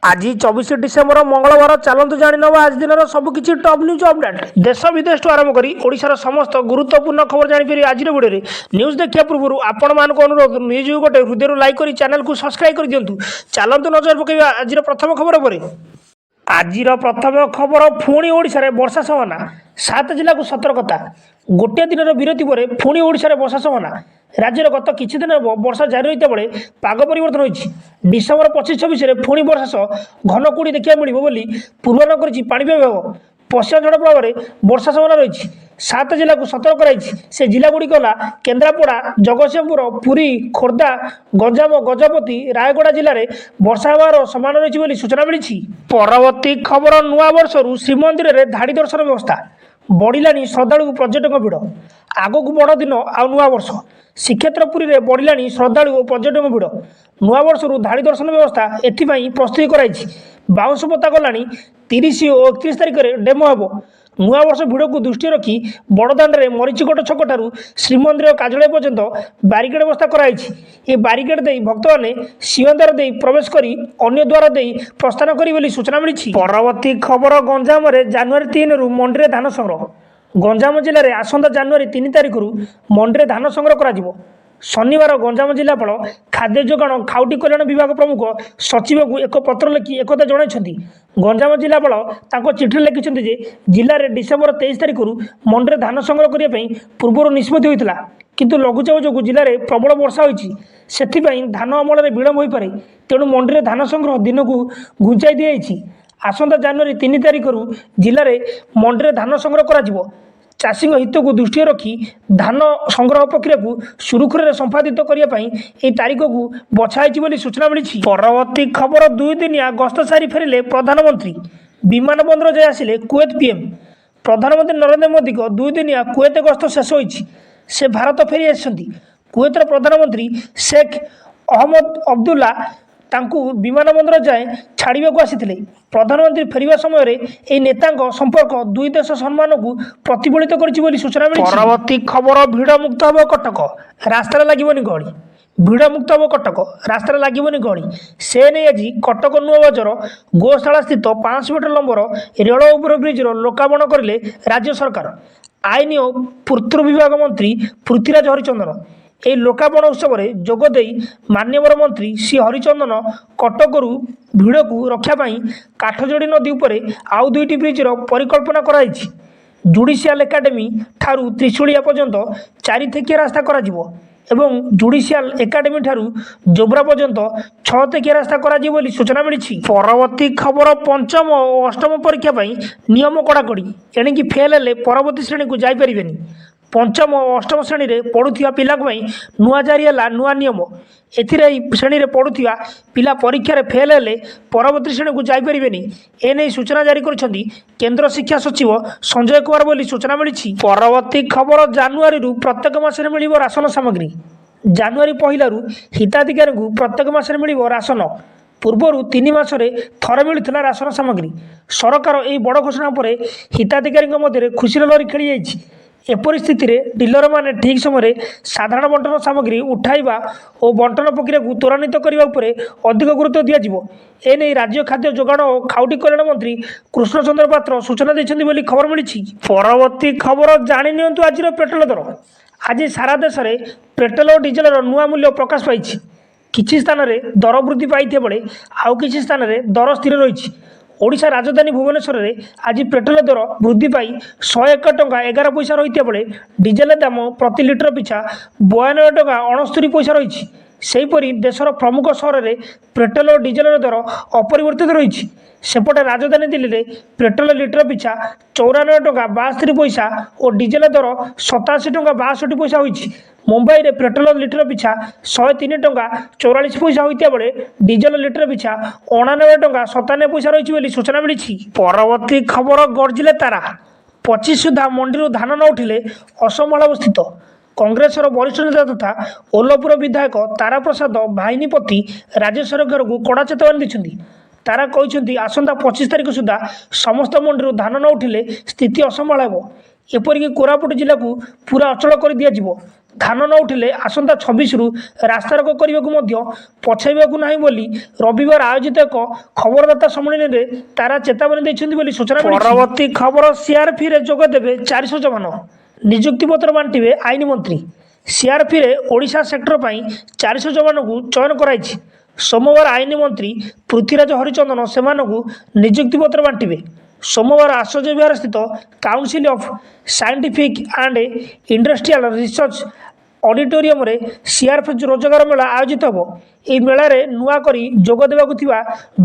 आज 24 डिसेम्बर मंगलवार चलतु जाणीनवा आज दिन सबकि टॉप न्यूज अपडेट देश विदेश आरंभ कर ओडिशार समस्त गुरुत्वपूर्ण खबर जापर आज भिडियो न्यूज देखा पूर्व आपण मान अनुरोध न्यूज गोटे हृदय लाइक कर चैनल को सब्सक्राइब कर दिंतु चलतु नजर पकड़ा आज प्रथम खबर पर आज प्रथम खबर पुणी ओडिशा वर्षा संभावना 7 जिला को सतर्कता गोटे दिन विरति पर पुणी ओडिशा वर्षा संभावना राज्यर गत किछि दिन वर्षा जारी रही बेले पाग परिवर्तन होइछि डिसेम्बर 25-26 पुणी वर्षा सह घन कुड़ी देखा मिल पूर्वानुमान कर विभाग पश्चिम झड़ प्रभाव में वर्षा संभावना रही 7 जिला को सतर्क कराई से जिलागुड़िक है केन्द्रापड़ा जगतसिंहपुर पुरी खोर्धा गंजाम गजपति रायगड़ा जिले में वर्षा होवार संभावना रही सूचना मिली। परवर्ती खबर नुआ वर्ष श्रीमंदिर में धाड़ी दर्शन व्यवस्था बढ़िलानी श्रद्धालु पर्यटक भिड़ आगक बड़ दिन आ नुआ वर्ष श्रीक्षेत्र पुरी में बढ़िलानी श्रद्धालु और पर्यटक भिड़ नुआ वर्ष धाड़ी दर्शन व्यवस्था एथपाई प्रस्तुति कराई बाउंस पता गलानी 30 और 31 तारिख में डेमो हे नुआ वर्ष भिड़ को दृष्टि रखी बड़दाण्ड में मरीचिकोट छक ठारू श्रीमंदिर कार्यालय पर्यंत बारिकेड व्यवस्था कराई ये बारिकेड दे भक्त मैंने सिंहद्वार दे प्रवेश कर अन्य द्वार दे प्रस्थान करी सूचना मिली। परवर्ती खबर गंजाम जानुरी 3 रु मंडी धान संग्रह गंजाम जिले में आसंता जानुरी 3 तारिख मंडी धान संग्रह करा शनिवार गंजाम जिलापाल खाद्य जोगाण खाउटी कल्याण विभाग प्रमुख सचिव को एक पत्र लिखि एक जन गंजाम जिलापाल चिठी लिखिं जे जिले में डिसेम्बर 23 तारिख मंडी धान संग्रह करने पूर्व निष्पत्ति होता किंतु लघुचाप जो जिले में प्रबल वर्षा होती से धान अमल में विलम्ब हो पारे तेणु मंडी धान संग्रह दिन को घुंचाई दी आसंता जानुरी 3 तारिख जिले में मंडी धान संग्रह करा चाषी हित को दृष्टि रखी धान संग्रह प्रक्रिया को सुरुखुर संपादित करने तारीख को बछाई सूचना मिली। परवर्ती खबर 2 दिनिया गस्त सारी फेरिले प्रधानमंत्री विमान बंदर जाए आसिले कुवैत पीएम प्रधानमंत्री नरेंद्र मोदी को 2 दिनिया कुवैत गस्त शेष होइछि से भारत फेरी आसिछन्ति कुवैतर प्रधानमंत्री शेख अहमद अब्दुल्ला तांकु विमान बंदर जाए छाड़क आसी प्रधानमंत्री फेरिया समय ए नेता संपर्क दुई देश सम्मान को प्रतिफलित कर सूचना मिली। परवर्ती खबर भिड़ मुक्त हम कटक रास्ता लगभग गहली भिड़ मुक्त हम कटक रास्ता लगभग गहली से नहीं आज कटक नुआ बजार गोशाला स्थित 500 मीटर लंबर रेल ओवर ब्रिज लोकार्पण करें राज्य सरकार आईन और पूर्त विभाग मंत्री पृथ्वीराज हरिचंदन এই লোকার্পণ উৎসবরে যোগদেই মাননীয় মন্ত্রী শ্রী হরিচন্দন কটকরু ভিড়কু রক্ষা পাই কাঠযোড়ী নদী উপরে আউ 2টি ব্রিজর পরিকল্পনা করাইছি জুডিশিয়াল একাডেমি ঠারু ত্রিশুলিয়া পর্যন্ত 4 থেকিয়া রাস্তা করা যাব এবং জুডিশিয়াল একাডেমি ঠারু জোব্রা পর্যন্ত 6 থেকিয়া রাস্তা করা যাব বলি সূচনা মিলিছি। পরবর্তী খবর পঞ্চম ও অষ্টম পরীক্ষা পাই নিয়ম কড়াকড়ি এণিকি ফেল হেলে পরবর্তী শ্রেণীକୁ যাই পারিবেনি पंचम और अष्टम श्रेणी में पढ़ुवा पिला नुआ जारी है नुआ नियम श्रेणी में पढ़ुवा पिला परीक्षा फेल हेले परवर्ती श्रेणी को जापर एने सूचना जारी कर केंद्र शिक्षा सचिव संजय कुमार बोली सूचना मिली। परवर्ती खबर जानुरी प्रत्येक मासरे मिल राशन सामग्री जानुरी पहलू हिताधिकारी को प्रत्येक मासरे मिल राशन पूर्वर 3 मासरे थरे मिलूला राशन सामग्री सरकार यही बड़ घोषणा पर हिताधिकारी मध्य खुशी लहरी खेली जाइए एपरी स्थिति रे डीलर माने ठीक समय साधारण बंटन सामग्री उठाइबा और बंटन प्रक्रिया को त्वरान्वित करने अधिक गुरुत्व दिज्व एने राज्य खाद्य जोगाण और खाउटी कल्याण मंत्री कृष्णचंद्र पात्र सूचना देते खबर मिली। परवर्ती खबर जाणी नियंतु आज पेट्रोल दर आज सारा देश में पेट्रोल और डीजेल नुआ मूल्य प्रकाश पाई किछि स्थान में दर वृद्धि पाई बेले आउ किछि स्थान में दर स्थिर रही ओडिशा राजधानी भुवनेश्वर में आज पेट्रोल दर वृद्धि पाई 101 टंका 11 पैसा रही बेले डीजेल दाम प्रति लिटर पिछा 92 टंका 69 पैसा रही सेहीपरि देशर प्रमुख सहर में पेट्रोल और डीजेल दर अपरिवर्तित रही सेपटे राजधानी दिल्ली में पेट्रोल लिटर पिछा 94 टंका 62 पैसा और डीजेल दर 87 टंका 62 पैसा होती मुंबई में पेट्रोल लिटर पिछा 103 टंका 44 पैसा होता बेले डीजेल लिटर पिछा 89 टंका 97 पैसा रही सूचना मिली। परवर्ती खबर गर्जिले तारा 25 सुधा मंडी धान न उठिले असंभाल अवस्थित कांग्रेसर वरिष्ठ नेता तथा ओलपुर विधायक तारा प्रसाद भाईनीपति राज्य सरकार को कड़ा चेतावनी देते तारा कहते आसंता 25 तारिख सुधा समस्त मंडी धान न उठिले स्थिति असंभाल हो एपरिक कोरापुट जिला को पूरा अचल कर दिज्व ଧାନ ନ ଉଠିଲେ ଆସନ୍ତା 26ରୁ ରାସ୍ତାରୋକ କରିବାକୁ ମଧ୍ୟ ପଛାଇବାକୁ ନାହିଁ ବୋଲି ରବିବାର ଆୟୋଜିତ ଏକ ଖବରଦାତା ସମ୍ମିଳନୀରେ ତାରା ଚେତାବନୀ ଦେଇଛନ୍ତି ବୋଲି ସୂଚନା ମିଳିଛି। ପରବର୍ତ୍ତୀ ଖବର, ସିଆର୍ପିରେ ଯୋଗ ଦେବେ 400 ଯବାନ, ନିଯୁକ୍ତି ପତ୍ର ବାଣ୍ଟିବେ ଆଇନ ମନ୍ତ୍ରୀ। ସିଆର୍ପିରେ ଓଡ଼ିଶା ସେକ୍ଟର ପାଇଁ 400 ଯବାନଙ୍କୁ ଚୟନ କରାଯାଇଛି। ସୋମବାର ଆଇନ ମନ୍ତ୍ରୀ ପୃଥ୍ୱୀରାଜ ହରିଚନ୍ଦନ ସେମାନଙ୍କୁ ନିଯୁକ୍ତି ପତ୍ର ବାଣ୍ଟିବେ। ସୋମବାର ଆଶ୍ଚର୍ଯ୍ୟ ବିହାର ସ୍ଥିତ council of scientific and industrial research ଅଡିଟୋରିୟମରେ ସିଆର୍ପିଏଫ୍ ରୋଜଗାର ମେଳା ଆୟୋଜିତ ହେବ। ଏହି ମେଳାରେ ନୂଆ କରି ଯୋଗ ଦେବାକୁ ଥିବା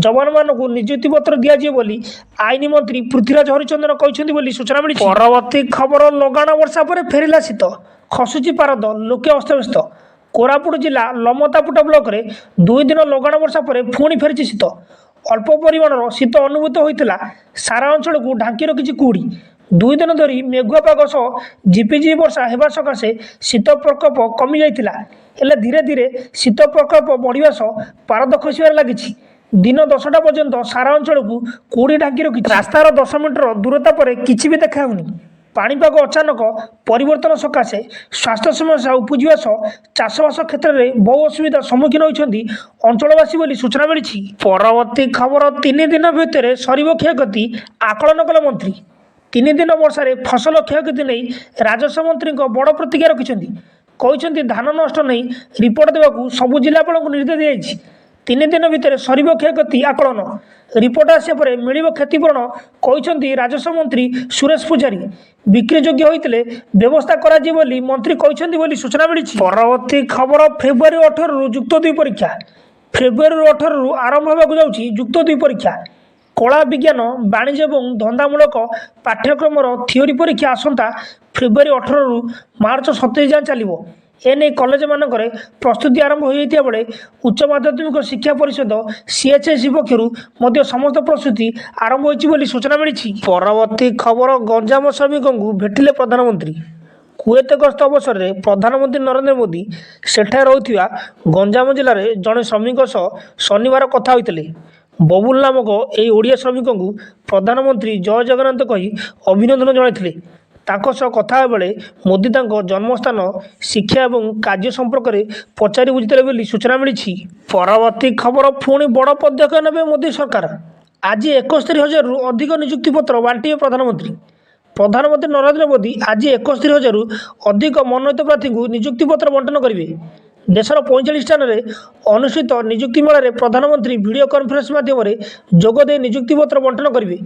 ଯବାନମାନଙ୍କୁ ନିଯୁକ୍ତି ପତ୍ର ଦିଆଯିବ ବୋଲି ଆଇନ ମନ୍ତ୍ରୀ ପୃଥ୍ୱୀରାଜ ହରିଚନ୍ଦନ କହିଛନ୍ତି ବୋଲି ସୂଚନା ମିଳିଛି। ପରବର୍ତ୍ତୀ ଖବର, ଲଗାଣ ବର୍ଷା ପରେ ଫେରିଲା ଶୀତ, ଖସୁଛି ପାରଦ, ଲୋକେ ଅସ୍ତବ୍ୟସ୍ତ। କୋରାପୁଟ ଜିଲ୍ଲା ଲମତାପୁଟା ବ୍ଲକରେ 2 ଦିନ ଲଗାଣ ବର୍ଷା ପରେ ପୁଣି ଫେରିଛି ଶୀତ। ଅଳ୍ପ ପରିମାଣର ଶୀତ ଅନୁଭୂତ ହୋଇଥିଲା। ସାରା ଅଞ୍ଚଳକୁ ଢାଙ୍କି ରଖିଛି କୁହୁଡ଼ି। 2 ଦିନ ଧରି ମେଘୁଆ ପାଗ ସହ ଝିପିଝିପି ବର୍ଷା ହେବା ସକାଶେ ଶୀତ ପ୍ରକୋପ କମିଯାଇଥିଲା। ହେଲେ ଧୀରେ ଧୀରେ ଶୀତ ପ୍ରକୋପ ବଢ଼ିବା ସହ ପାରଦ ଖସିବାରେ ଲାଗିଛି। ଦିନ 10ଟା ପର୍ଯ୍ୟନ୍ତ ସାରା ଅଞ୍ଚଳକୁ କୁହୁଡ଼ି ଢାଙ୍କି ରଖିଛି। ରାସ୍ତାର 10 ମିଟର ଦୂରତା ପରେ କିଛି ବି ଦେଖାହେଉନି। ପାଣିପାଗ ଅଚାନକ ପରିବର୍ତ୍ତନ ସକାଶେ ସ୍ୱାସ୍ଥ୍ୟ ସମସ୍ୟା ଉପୁଜିବା ସହ ଚାଷବାସ କ୍ଷେତ୍ରରେ ବହୁ ଅସୁବିଧାର ସମ୍ମୁଖୀନ ହୋଇଛନ୍ତି ଅଞ୍ଚଳବାସୀ ବୋଲି ସୂଚନା ମିଳିଛି। ପରବର୍ତ୍ତୀ ଖବର, 3 ଦିନ ଭିତରେ ସରିବ କ୍ଷୟକ୍ଷତି, ଆକଳନ କଲେ ମନ୍ତ୍ରୀ। 3 ଦିନ ବର୍ଷାରେ ଫସଲ କ୍ଷୟକ୍ଷତି ନେଇ ରାଜସ୍ୱ ମନ୍ତ୍ରୀଙ୍କ ବଡ଼ ପ୍ରତିକ୍ରିୟା ରଖିଛନ୍ତି। କହିଛନ୍ତି ଧାନ ନଷ୍ଟ ନେଇ ରିପୋର୍ଟ ଦେବାକୁ ସବୁ ଜିଲ୍ଲାପାଳଙ୍କୁ ନିର୍ଦ୍ଦେଶ ଦିଆଯାଇଛି। 3 ଦିନ ଭିତରେ ସରିବ କ୍ଷୟକ୍ଷତି ଆକଳନ, ରିପୋର୍ଟ ଆସିବା ପରେ ମିଳିବ କ୍ଷତିପୂରଣ, କହିଛନ୍ତି ରାଜସ୍ୱ ମନ୍ତ୍ରୀ ସୁରେଶ ପୂଜାରୀ। ବିକ୍ରି ଯୋଗ୍ୟ ହୋଇଥିଲେ ବ୍ୟବସ୍ଥା କରାଯିବ ବୋଲି ମନ୍ତ୍ରୀ କହିଛନ୍ତି ବୋଲି ସୂଚନା ମିଳିଛି। ପରବର୍ତ୍ତୀ ଖବର, ଫେବୃଆରୀ 18ରୁ ଯୁକ୍ତ 2 ପରୀକ୍ଷା। ଫେବୃଆରୀ 18ରୁ ଆରମ୍ଭ ହେବାକୁ ଯାଉଛି ଯୁକ୍ତ 2 ପରୀକ୍ଷା। କଳା, ବିଜ୍ଞାନ, ବାଣିଜ୍ୟ ଏବଂ ଧନ୍ଦାମୂଳକ ପାଠ୍ୟକ୍ରମର ଥିଓରି ପରୀକ୍ଷା ଆସନ୍ତା ଫେବୃଆରୀ 18ରୁ ମାର୍ଚ୍ଚ 27 ଯାଏଁ ଚାଲିବ। ଏନେଇ କଲେଜମାନଙ୍କରେ ପ୍ରସ୍ତୁତି ଆରମ୍ଭ ହୋଇଯାଇଥିବା ବେଳେ ଉଚ୍ଚ ମାଧ୍ୟମିକ ଶିକ୍ଷା ପରିଷଦ CHSE ପକ୍ଷରୁ ମଧ୍ୟ ସମସ୍ତ ପ୍ରସ୍ତୁତି ଆରମ୍ଭ ହୋଇଛି ବୋଲି ସୂଚନା ମିଳିଛି। ପରବର୍ତ୍ତୀ ଖବର, ଗଞ୍ଜାମ ଶ୍ରମିକଙ୍କୁ ଭେଟିଲେ ପ୍ରଧାନମନ୍ତ୍ରୀ। କୁଏତ ଗସ୍ତ ଅବସରରେ ପ୍ରଧାନମନ୍ତ୍ରୀ ନରେନ୍ଦ୍ର ମୋଦି ସେଠାରେ ରହୁଥିବା ଗଞ୍ଜାମ ଜିଲ୍ଲାରେ ଜଣେ ଶ୍ରମିକଙ୍କ ସହ ଶନିବାର କଥା ହୋଇଥିଲେ। ବବୁଲ ନାମକ ଏହି ଓଡ଼ିଆ ଶ୍ରମିକଙ୍କୁ ପ୍ରଧାନମନ୍ତ୍ରୀ ଜୟ ଜଗନ୍ନାଥ କହି ଅଭିନନ୍ଦନ ଜଣାଇଥିଲେ। ତାଙ୍କ ସହ କଥା ହେବା ବେଳେ ମୋଦି ତାଙ୍କ ଜନ୍ମସ୍ଥାନ, ଶିକ୍ଷା ଏବଂ କାର୍ଯ୍ୟ ସମ୍ପର୍କରେ ପଚାରି ବୁଝିଥିଲେ ବୋଲି ସୂଚନା ମିଳିଛି। ପରବର୍ତ୍ତୀ ଖବର, ପୁଣି ବଡ଼ ପଦକ୍ଷେପ ନେବେ ମୋଦି ସରକାର। ଆଜି 71,000ରୁ ଅଧିକ ନିଯୁକ୍ତି ପତ୍ର ବାଣ୍ଟିବେ ପ୍ରଧାନମନ୍ତ୍ରୀ। ପ୍ରଧାନମନ୍ତ୍ରୀ ନରେନ୍ଦ୍ର ମୋଦି ଆଜି 71,000ରୁ ଅଧିକ ମନୋନୀତ ପ୍ରାର୍ଥୀଙ୍କୁ ନିଯୁକ୍ତି ପତ୍ର ବଣ୍ଟନ କରିବେ। ଦେଶର 45 ସ୍ଥାନରେ ଅନୁଷ୍ଠିତ ନିଯୁକ୍ତି ମେଳାରେ ପ୍ରଧାନମନ୍ତ୍ରୀ ଭିଡ଼ିଓ କନଫରେନ୍ସ ମାଧ୍ୟମରେ ଯୋଗ ଦେଇ ନିଯୁକ୍ତି ପତ୍ର ବଣ୍ଟନ କରିବେ।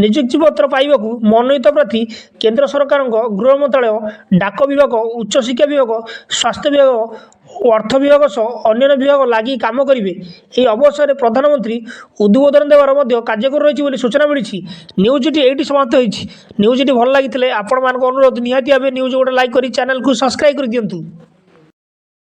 ନିଯୁକ୍ତି ପତ୍ର ପାଇବାକୁ ମନୋନୀତ ପ୍ରାର୍ଥୀ କେନ୍ଦ୍ର ସରକାରଙ୍କ ଗୃହ ମନ୍ତ୍ରଣାଳୟ, ଡାକ ବିଭାଗ, ଉଚ୍ଚଶିକ୍ଷା ବିଭାଗ, ସ୍ୱାସ୍ଥ୍ୟ ବିଭାଗ ଓ ଅର୍ଥ ବିଭାଗ ସହ ଅନ୍ୟାନ୍ୟ ବିଭାଗ ଲାଗି କାମ କରିବେ। ଏହି ଅବସରରେ ପ୍ରଧାନମନ୍ତ୍ରୀ ଉଦ୍ବୋଧନ ଦେବାର ମଧ୍ୟ କାର୍ଯ୍ୟକ୍ରମ ରହିଛି ବୋଲି ସୂଚନା ମିଳିଛି। ନ୍ୟୁଜ୍ଟି ଏଇଠି ସମାପ୍ତ ହୋଇଛି। ନ୍ୟୁଜ୍ଟି ଭଲ ଲାଗିଥିଲେ ଆପଣମାନଙ୍କ ଅନୁରୋଧ, ନିହାତି ଭାବେ ନ୍ୟୁଜ୍ ଗୋଟେ ଲାଇକ୍ କରି ଚ୍ୟାନେଲକୁ ସବସ୍କ୍ରାଇବ୍ କରିଦିଅନ୍ତୁ।